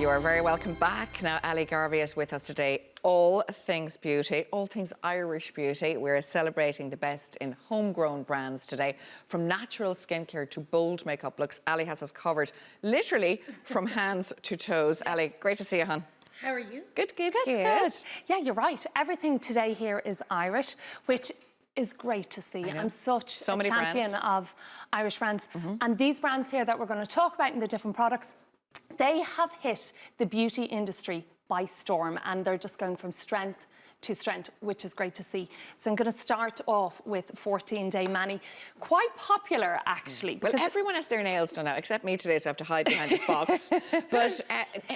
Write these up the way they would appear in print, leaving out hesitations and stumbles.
You are very welcome back. Now, Ally Garvey is with us today. All things beauty, all things Irish beauty. We're celebrating the best in homegrown brands today. From natural skincare to bold makeup looks, Ally has us covered literally from hands to toes. Ally, great to see you, hon. How are you? Good. Good. Yeah, you're right. Everything today here is Irish, which is great to see. I'm such a champion of Irish brands. And these brands here that we're going to talk about in the different products, they have hit the beauty industry by storm, and they're just going from strength to strength, which is great to see. So I'm going to start off with 14-day Mani. Quite popular, actually. Well, everyone has their nails done now, except me today, so I have to hide behind this box. But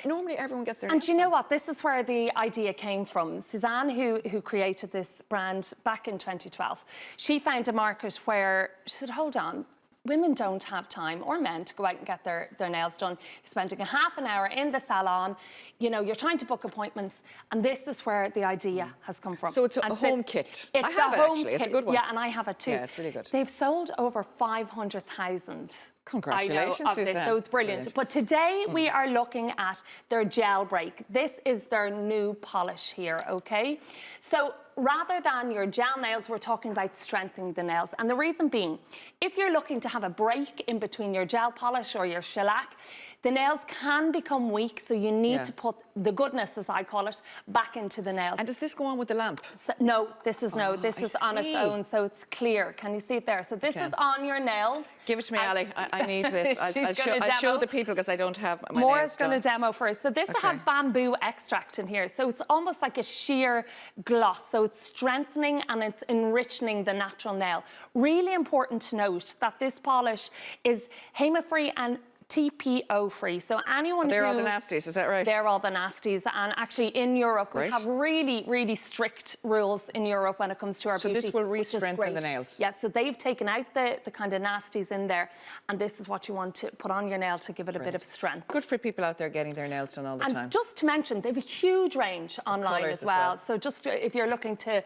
normally everyone gets their nails done. And you know what? This is where the idea came from. Suzanne, who created this brand back in 2012, she found a market where she said, hold on, women don't have time, or men, to go out and get their nails done. You're spending a half an hour in the salon, you know, you're trying to book appointments, and this is where the idea has come from. So it's a home kit. I have it, actually. It's a good one. Yeah, and I have it too. Yeah, it's really good. They've sold over 500,000. Congratulations, I know, of this, so it's brilliant. But today we are looking at their gel break. This is their new polish here, okay? So rather than your gel nails, we're talking about strengthening the nails. And the reason being, if you're looking to have a break in between your gel polish or your shellac, the nails can become weak, so you need to put the goodness, as I call it, back into the nails. And does this go on with the lamp? So, no, this is this is on its own, so it's clear. Can you see it there? So this is on your nails. Give it to me, Ally. I need this. I'll show the people, because I don't have my nails Maura's going to demo first. So this has bamboo extract in here. So it's almost like a sheer gloss. So it's strengthening and it's enriching the natural nail. Really important to note that this polish is HEMA-free and TPO-free. So anyone they're all the nasties, is that right? They're all the nasties. And actually in Europe, we have really, really strict rules in Europe when it comes to our beauty. So this will re-strengthen the nails? Yeah, so they've taken out the kind of nasties in there, and this is what you want to put on your nail to give it a bit of strength. Good for people out there getting their nails done all the time. And just to mention, they have a huge range online as well. So just if you're looking to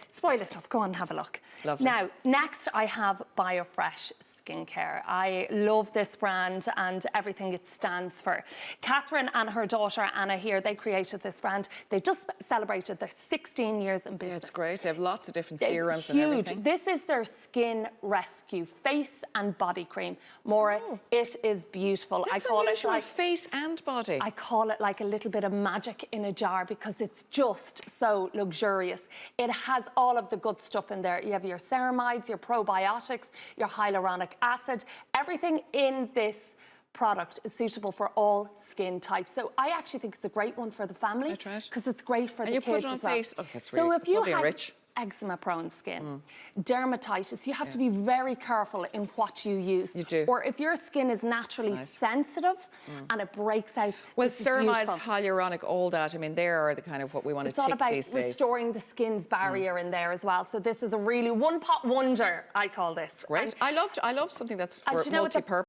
spoil yourself, go on and have a look. Lovely. Now, next I have BioFresh skincare. I love this brand and everything it stands for. Catherine and her daughter Anna here, they created this brand. They just celebrated their 16 years in business. Yeah, it's great. They have lots of different serums and everything. This is their Skin Rescue face and body cream. Maura, it is beautiful. That's I call unusual, it like face and body. I call it like a little bit of magic in a jar, because it's just so luxurious. It has all of the good stuff in there. You have your ceramides, your probiotics, your hyaluronic acid. Everything in this product is suitable for all skin types. So I actually think it's a great one for the family, because it's great for the kids as well. And you put it on face. Oh, that's really, so if you have rich. eczema-prone skin, dermatitis, you have to be very careful in what you use. You do. Or if your skin is naturally sensitive and it breaks out. Well, ceramides, hyaluronic, all that, I mean, they are the kind of what we want to tick these days. It's all about restoring the skin's barrier in there as well. So this is a really one-pot wonder, I call this. It's great. I love something that's for multi-purpose.